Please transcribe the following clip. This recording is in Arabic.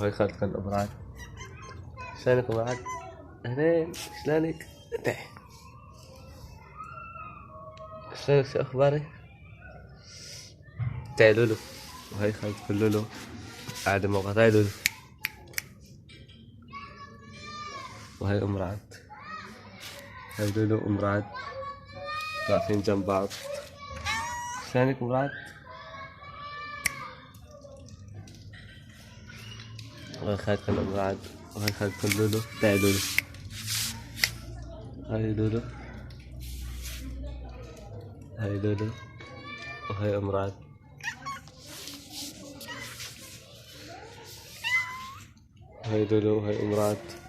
وهي خالتكم ام رعد. شلونك ام رعد؟ اهلين، شلونك؟ تعي. شلونك، شو اخبارك؟ تعي لولو. وهي خالتكم لولو قاعدة موقع. هاي لولو. وهي ام رعد. هاي لولو ام رعد واقفين جنب بعض. شلونك ام رعد؟ وهي خالتكم ام رعد. وهي خالتكم لولو. تعي لولو. هاي لولو. هاي لولو. وهي ام رعد. هاي لولو وهي ام رعد.